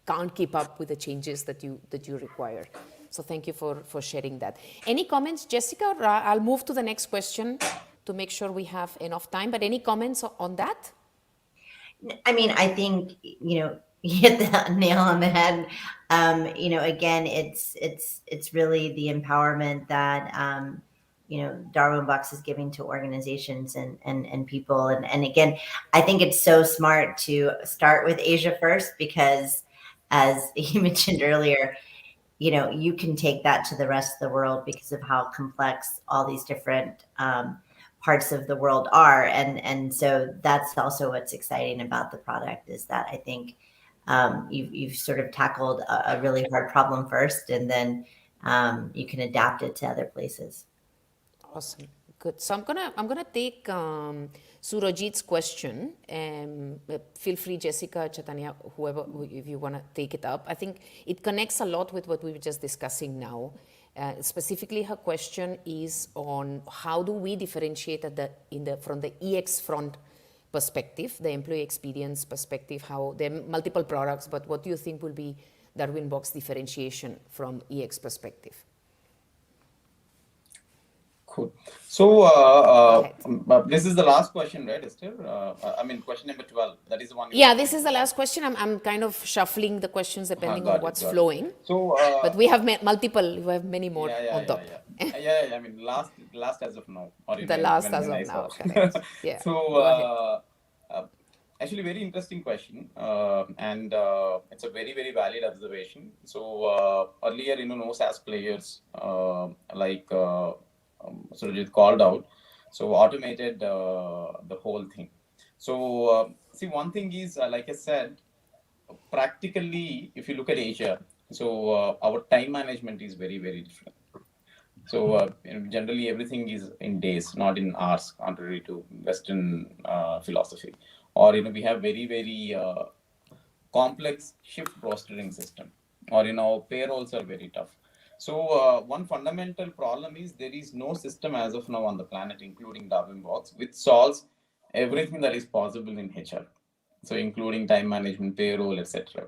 S1: can't keep up with the changes that you require. So thank you for sharing that. Any comments, Jessica? I'll move to the next question to make sure we have enough time, but any comments on that?
S3: I mean, I think, you hit the nail on the head. Again, it's really the empowerment that, Darwinbox is giving to organizations and people. And again, I think it's so smart to start with Asia first, because as you mentioned earlier, you can take that to the rest of the world because of how complex all these different parts of the world are. And so that's also what's exciting about the product, is that I think you've sort of tackled a really hard problem first, and then you can adapt it to other places.
S1: Awesome. Good. So I'm gonna take Surajit's question. Feel free, Jessica, Chaitanya, whoever, if you wanna take it up. I think it connects a lot with what we were just discussing now. Specifically, her question is on how do we differentiate from the EX front perspective, the employee experience perspective, how there are multiple products, but what do you think will be Darwinbox differentiation from EX perspective?
S2: Cool. So this is the last question, right, Esther? I mean, question number 12. That is the one.
S1: Yeah, this is the last question. I'm kind of shuffling the questions depending on what's flowing. So, but we have multiple. We have many more on top.
S2: Yeah. I mean, last as of now. Or
S1: the last as of now. Correct. Yeah.
S2: So actually, very interesting question, and it's a very, very valid observation. So earlier, no SaaS players like Surajit called out, so automated the whole thing. So see, one thing is, like I said, practically, if you look at Asia, so our time management is very, very different. So generally everything is in days, not in hours, contrary to Western philosophy. Or we have very, very complex shift rostering system, or payrolls are very tough. So one fundamental problem is there is no system as of now on the planet, including Darwinbox, which solves everything that is possible in HR. So including time management, payroll, etc.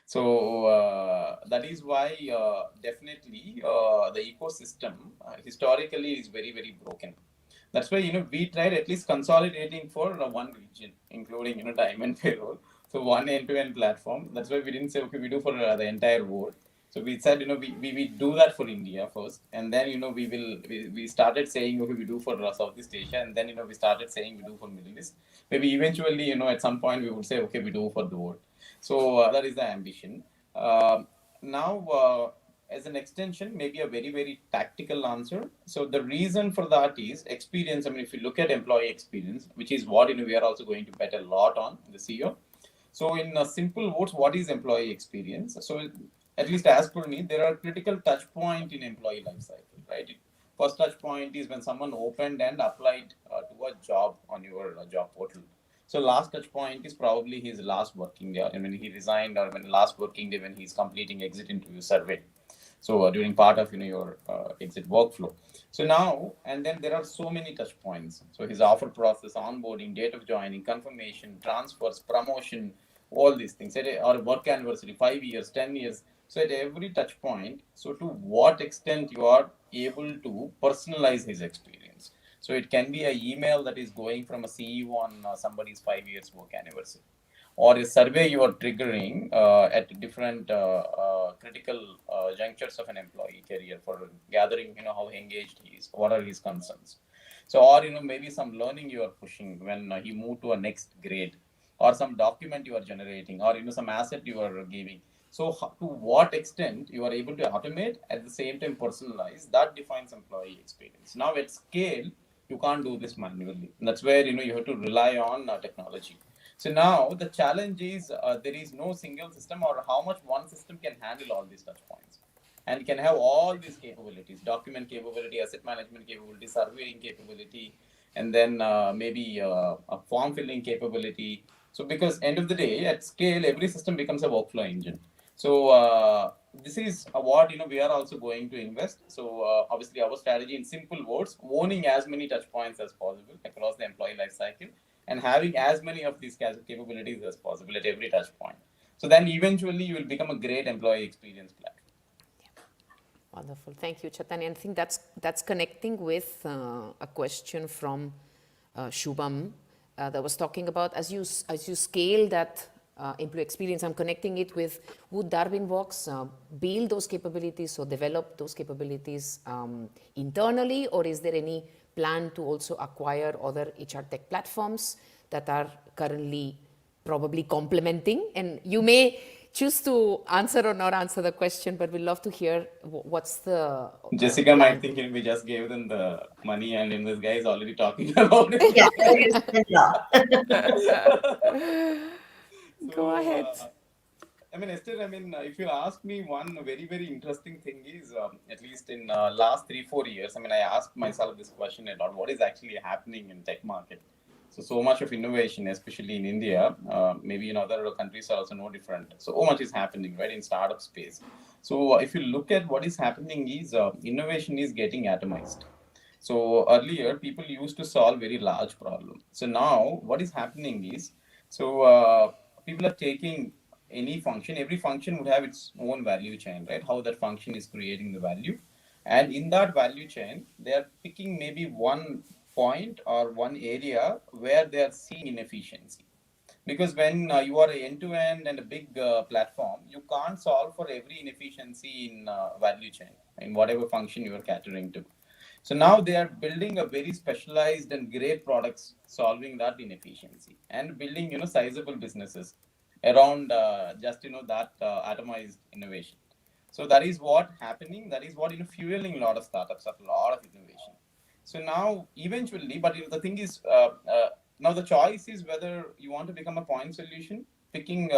S2: So that is why definitely the ecosystem historically is very, very broken. That's why we tried at least consolidating for one region, including time and payroll. So one end-to-end platform. That's why we didn't say okay, we do for the entire world. So we said we do that for India first, and then we started saying okay, we do for Southeast Asia, and then we started saying we do for Middle East. Maybe eventually at some point we would say okay, we do for the world. So that is the ambition. Now as an extension, maybe a very, very tactical answer. So the reason for that is experience. I mean, if you look at employee experience, which is what we are also going to bet a lot on the CEO. So in simple words, what is employee experience? So at least as per me, there are critical touch point in employee life cycle, right? First touch point is when someone opened and applied to a job on your job portal. So last touch point is probably his last working day, and when he resigned, or when last working day when he's completing exit interview survey. So during part of your exit workflow. So now and then there are so many touch points. So his offer process, onboarding, date of joining, confirmation, transfers, promotion, all these things. Or work anniversary, 5 years, 10 years. So at every touch point, so to what extent you are able to personalize his experience. So it can be an email that is going from a CEO on somebody's 5 years work anniversary, or a survey you are triggering at different critical junctures of an employee career for gathering, how engaged he is, what are his concerns. So, or maybe some learning you are pushing when he moved to a next grade, or some document you are generating, or some asset you are giving. So, to what extent you are able to automate at the same time personalize, that defines employee experience. Now, at scale, you can't do this manually. That's where you have to rely on technology. So now the challenge is there is no single system, or how much one system can handle all these touch points and can have all these capabilities: document capability, asset management capability, surveying capability, and then maybe a form filling capability. So because end of the day, at scale, every system becomes a workflow engine. So this is what we are also going to invest. So obviously our strategy, in simple words, owning as many touch points as possible across the employee life cycle, and having as many of these capabilities as possible at every touch point. So then eventually you will become a great employee experience platform.
S1: Wonderful. Thank you, Chaitanya. And I think that's connecting with a question from Shubham that was talking about as you scale that employee experience. I'm connecting it with, would Darwinbox build those capabilities or develop those capabilities internally, or is there any plan to also acquire other HR tech platforms that are currently probably complementing? And you may choose to answer or not answer the question, but we'd love to hear what's the
S2: Jessica might think we just gave them the money, and this guy is already talking about it.
S3: Yeah,
S1: Go ahead.
S2: Esther, if you ask me, one very, very interesting thing is, at least in last 3-4 years, I asked myself this question a lot: what is actually happening in tech market? So much of innovation, especially in India, maybe in other countries are also no different. So much is happening, right, in startup space. So if you look at what is happening is innovation is getting atomized. So earlier people used to solve very large problems. So now what is happening is, people are taking any function. Every function would have its own value chain, right? How that function is creating the value. And in that value chain, they are picking maybe one point or one area where they are seeing inefficiency. Because when you are end-to-end and a big platform, you can't solve for every inefficiency in value chain, in whatever function you are catering to. So now they are building a very specialized and great products solving that inefficiency, and building sizable businesses around just that atomized innovation. So that is what happening. That is what fueling a lot of startups, a lot of innovation. So now eventually, but the thing is, now the choice is whether you want to become a point solution, picking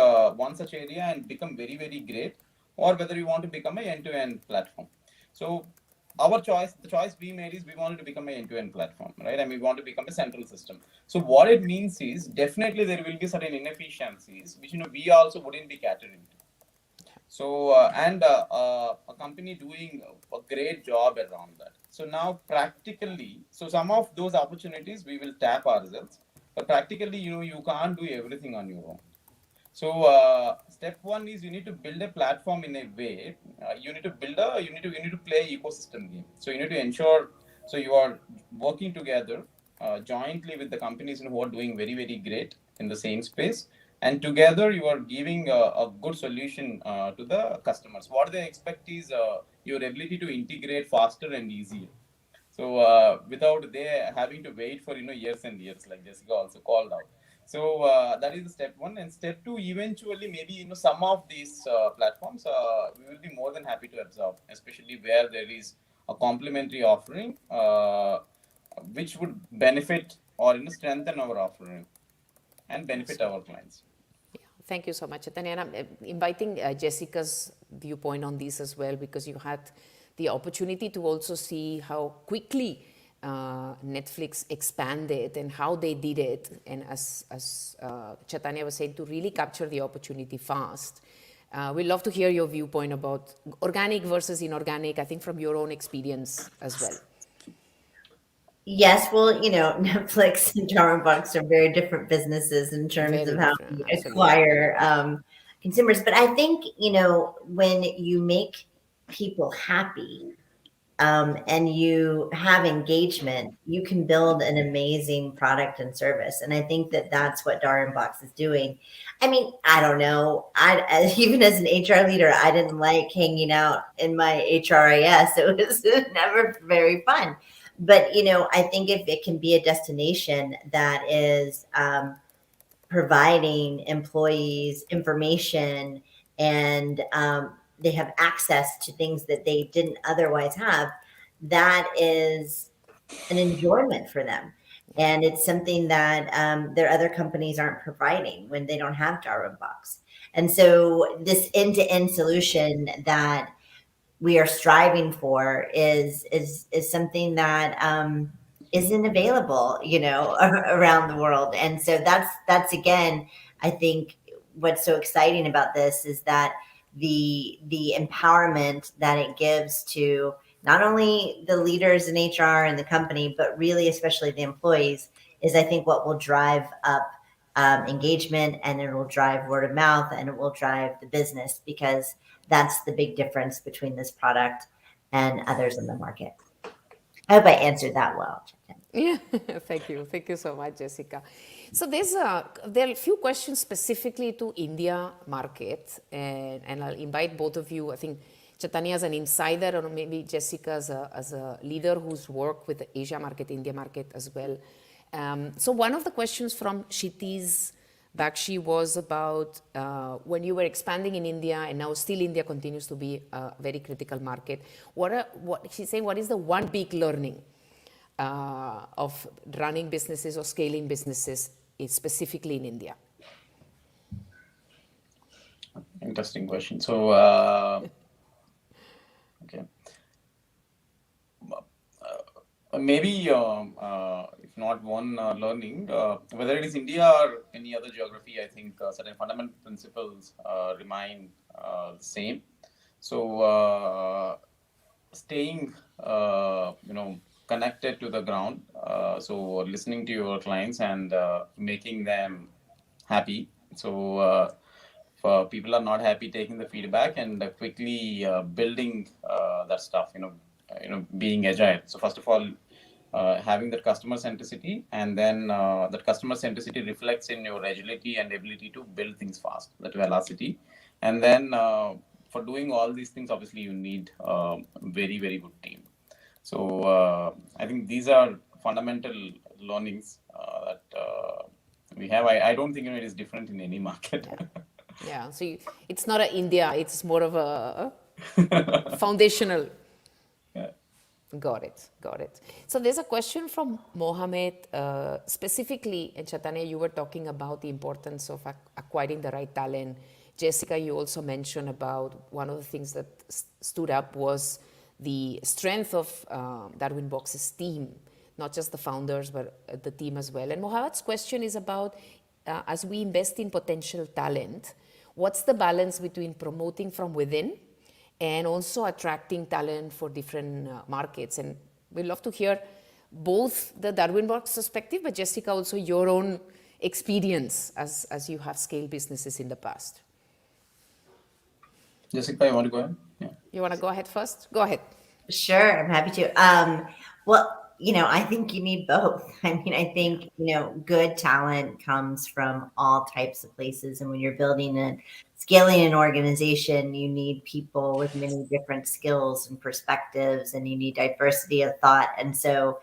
S2: one such area and become very, very great, or whether you want to become an end-to-end platform. So our choice, the choice we made is we wanted to become an end-to-end platform, right? We want to become a central system. So what it means is definitely there will be certain inefficiencies which we also wouldn't be catering to. So a company doing a great job around that. So now practically, so some of those opportunities we will tap ourselves, but practically you can't do everything on your own. So step one is you need to build a platform in a way. You need to play ecosystem game. So you need to ensure, so you are working together jointly with the companies who are doing very, very great in the same space, and together you are giving a good solution to the customers. What they expect is your ability to integrate faster and easier. So without they having to wait for years and years, like Jessica also called out. So that is step one. And step two, eventually maybe some of these platforms we will be more than happy to absorb, especially where there is a complementary offering which would benefit or strengthen our offering and benefit our clients.
S1: Thank you so much, Chaitanya. And I'm inviting Jessica's viewpoint on this as well, because you had the opportunity to also see how quickly Netflix expanded and how they did it, and as Chaitanya was saying, to really capture the opportunity fast. We'd love to hear your viewpoint about organic versus inorganic, I think from your own experience as well.
S3: Yes, well, Netflix and Darwinbox are very different businesses in terms
S1: Very
S3: of how
S1: different,
S3: we
S1: absolutely.
S3: acquire consumers. But I think, when you make people happy, and you have engagement, you can build an amazing product and service. And I think that that's what Darwinbox is doing. I mean, I don't know. Even as an HR leader, I didn't like hanging out in my HRIS. It was never very fun. But, I think if it can be a destination that is providing employees information and they have access to things that they didn't otherwise have, that is an enjoyment for them. And it's something that their other companies aren't providing when they don't have Darwinbox. And so this end-to-end solution that we are striving for is something that isn't available, around the world. And so that's again, I think what's so exciting about this is that the empowerment that it gives to not only the leaders in HR and the company, but really especially the employees, is I think what will drive up engagement, and it will drive word of mouth, and it will drive the business, because that's the big difference between this product and others in the market. I hope I answered that well.
S1: Yeah, thank you. Thank you so much, Jessica. So there are a few questions specifically to India market, and I'll invite both of you. I think Chaitanya as an insider, or maybe Jessica as a leader who's worked with the Asia market, India market as well. So one of the questions from Kshitiz Bakshi was about when you were expanding in India, and now still India continues to be a very critical market. What she's saying, what is the one big learning of running businesses or scaling businesses, specifically in India?
S2: Interesting question. So, okay. Maybe, if not one learning, whether it is India or any other geography, I think certain fundamental principles remain the same. So, staying, connected to the ground. So, listening to your clients and making them happy. So, for people are not happy, taking the feedback and quickly building that stuff. Being agile. So, first of all, having that customer centricity, and then that customer centricity reflects in your agility and ability to build things fast, that velocity. And then for doing all these things, obviously you need a very, very good team. So I think these are fundamental learnings that we have. I don't think it is different in any market.
S1: Yeah. So it's not a India, it's more of a foundational. Got it. So there's a question from Mohammed, specifically, and Chaitanya, you were talking about the importance of acquiring the right talent. Jessica, you also mentioned about one of the things that stood up was the strength of Darwinbox's team, not just the founders, but the team as well. And Mohammed's question is about, as we invest in potential talent, what's the balance between promoting from within and also attracting talent for different markets? And we'd love to hear both the Darwinbox perspective, but Jessica, also your own experience as you have scaled businesses in the past.
S2: Jessica, you want to go ahead? Yeah.
S1: You want to go ahead first? Go ahead.
S3: Sure, I'm happy to. Well, I think you need both. I mean, I think, good talent comes from all types of places. And when you're building and scaling an organization, you need people with many different skills and perspectives, and you need diversity of thought. And so,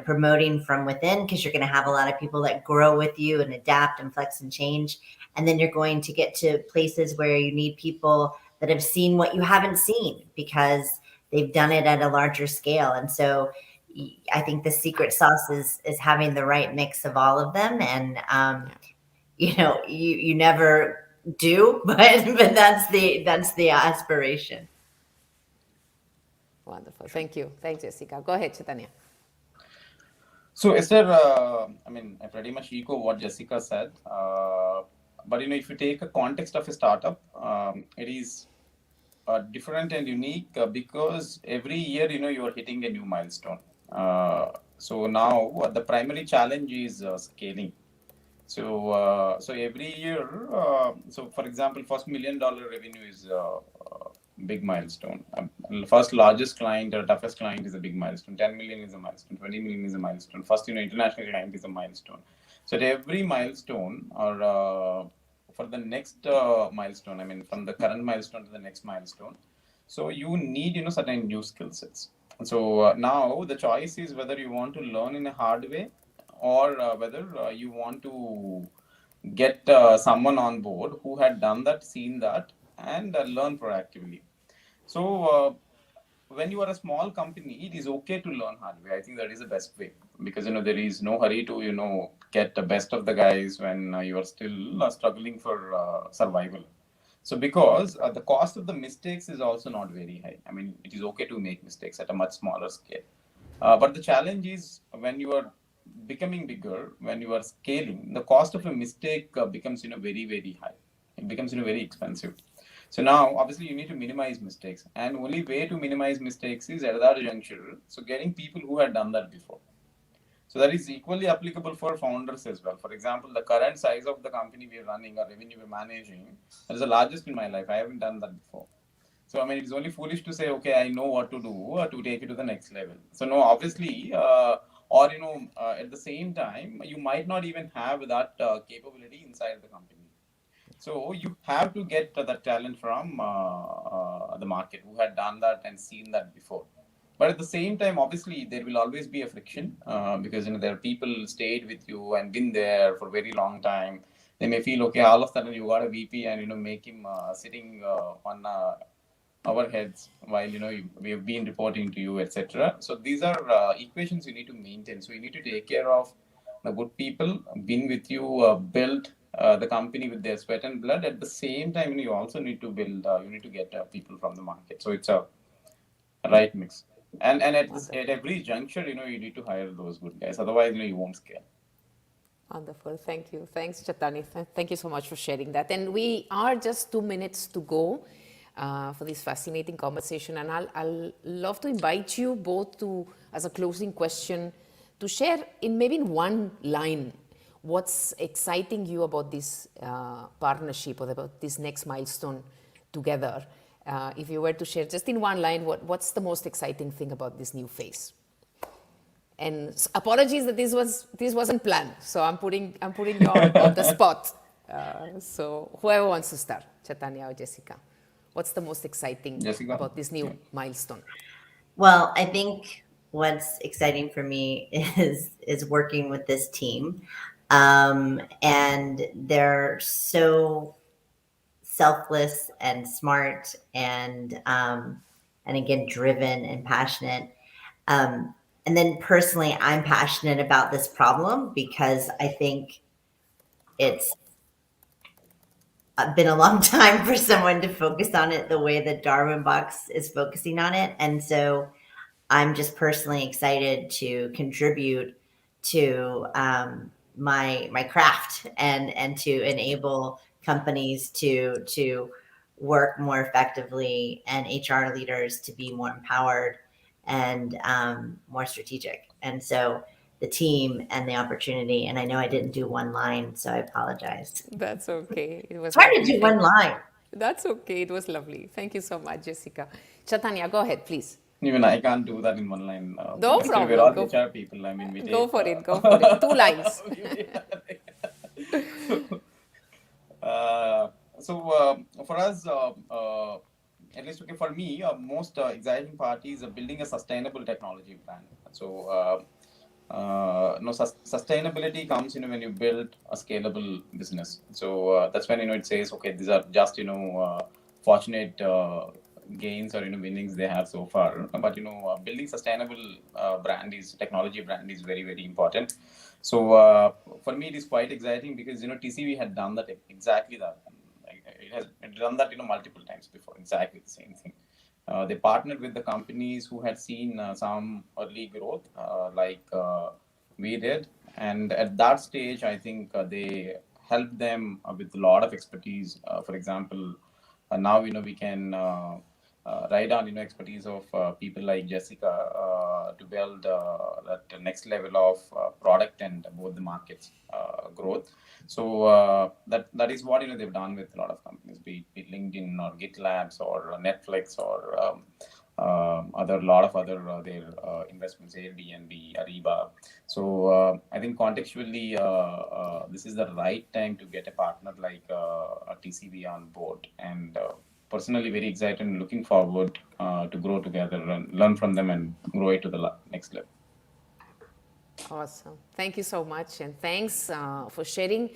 S3: promoting from within, because you're going to have a lot of people that grow with you and adapt and flex and change. And then you're going to get to places where you need people that have seen what you haven't seen, because they've done it at a larger scale. And so I think the secret sauce is having the right mix of all of them. And, you never do, but that's the aspiration.
S1: Wonderful. Thank you. Thanks, Jessica. Go ahead, Chaitanya.
S2: So Esther, I mean, I pretty much echo what Jessica said. But if you take a context of a startup, it is different and unique because every year, you are hitting a new milestone. So now the primary challenge is scaling. So every year, so for example, first $1 million revenue is big milestone. First largest client or toughest client is a big milestone. 10 million is a milestone. 20 million is a milestone. First, international client is a milestone. So at every milestone or for the next milestone, I mean, from the current milestone to the next milestone, so you need, certain new skill sets. So now the choice is whether you want to learn in a hard way or whether you want to get someone on board who had done that, seen that, and learn proactively. So when you are a small company, it is okay to learn hard way. I think that is the best way because there is no hurry to get the best of the guys when you are still struggling for survival. So because the cost of the mistakes is also not very high. I mean, it is okay to make mistakes at a much smaller scale. But the challenge is when you are becoming bigger, when you are scaling, the cost of a mistake becomes very very high. It becomes very expensive. So now, obviously, you need to minimize mistakes, and only way to minimize mistakes is at that juncture. So getting people who had done that before. So that is equally applicable for founders as well. For example, the current size of the company we are running or revenue we're managing, that is the largest in my life. I haven't done that before. So, I mean, it's only foolish to say, okay, I know what to do to take it to the next level. So, no, obviously, or, at the same time, you might not even have that capability inside the company. So, you have to get that talent from the market who had done that and seen that before. But at the same time, obviously, there will always be a friction because there are people stayed with you and been there for a very long time. They may feel okay. All of a sudden, you got a VP and make him sitting on our heads while we have been reporting to you, etc. So these are equations you need to maintain. So you need to take care of the good people, been with you, build the company with their sweat and blood. At the same time, you also need to build. You need to get people from the market. So it's a right mix. And at
S1: Wonderful.
S2: every juncture, you need to hire those good guys. Otherwise, you won't scale.
S1: Wonderful. Thank you. Thanks, Chaitanya. Thank you so much for sharing that. And we are just 2 minutes to go for this fascinating conversation. And I'll love to invite you both to, as a closing question, to share in maybe in one line what's exciting you about this partnership or about this next milestone together. If you were to share just in one line, what's the most exciting thing about this new phase? And apologies that this wasn't planned, so I'm putting you on the spot. So whoever wants to start, Chaitanya or Jessica, what's the most exciting
S2: Jessica?
S1: about this
S2: Yeah.
S1: new milestone?
S3: Well, I think what's exciting for me is working with this team, and they're so selfless and smart and again driven and passionate. And then personally, I'm passionate about this problem because I think it's been a long time for someone to focus on it the way that Darwinbox is focusing on it. And so I'm just personally excited to contribute to my craft and to enable companies to work more effectively and HR leaders to be more empowered and more strategic. And so the team and the opportunity, and I know I didn't do one line, so I apologize.
S1: That's okay. It
S3: It's
S1: was
S3: hard to
S1: lovely.
S3: do one line.
S1: That's okay. It was lovely. Thank you so much, Jessica. Chaitanya, go ahead, please.
S2: Even I can't do that in one line.
S1: No
S2: Actually, we're
S1: problem.
S2: all HR people. I mean, we
S1: Go
S2: take.
S1: for it. Go for it. 2 lines.
S2: Uh, so for us, at least okay, for me, most exciting part is building a sustainable technology brand. So no, sustainability comes when you build a scalable business. So that's when it says okay, these are just fortunate gains or winnings they have so far. But building sustainable technology brand is very very important. So for me, it is quite exciting because TCV had done that exactly that. Like, it has done that multiple times before, exactly the same thing. They partnered with the companies who had seen some early growth, like we did. And at that stage, I think they helped them with a lot of expertise. For example, now we can ride on expertise of people like Jessica to build that next level of product and both the markets growth. So that is what they've done with a lot of companies, be it LinkedIn or GitLabs or Netflix or other lot of other their investments, Airbnb, Ariba. So I think contextually, this is the right time to get a partner like a TCV on board, and personally very excited and looking forward to grow together and learn from them and grow it to the next level.
S1: Awesome. Thank you so much. And thanks for sharing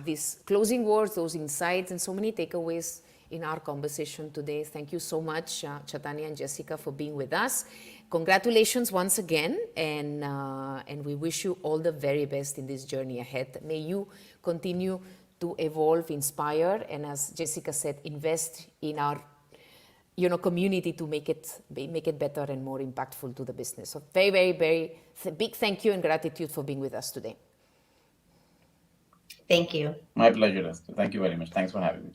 S1: these closing words, those insights, and so many takeaways in our conversation today. Thank you so much, Chaitanya and Jessica, for being with us. Congratulations once again, and we wish you all the very best in this journey ahead. May you continue to evolve, inspire, and as Jessica said, invest in our community to make it better and more impactful to the business. So very, very, very big thank you and gratitude for being with us today.
S3: Thank you.
S2: My pleasure, Esther. Thank you very much. Thanks for having me.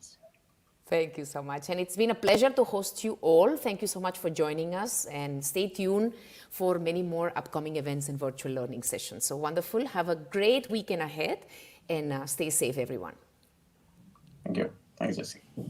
S1: Thank you so much. And it's been a pleasure to host you all. Thank you so much for joining us, and stay tuned for many more upcoming events and virtual learning sessions. So wonderful. Have a great weekend ahead, and stay safe, everyone.
S2: Thank you. Thanks, Jessica.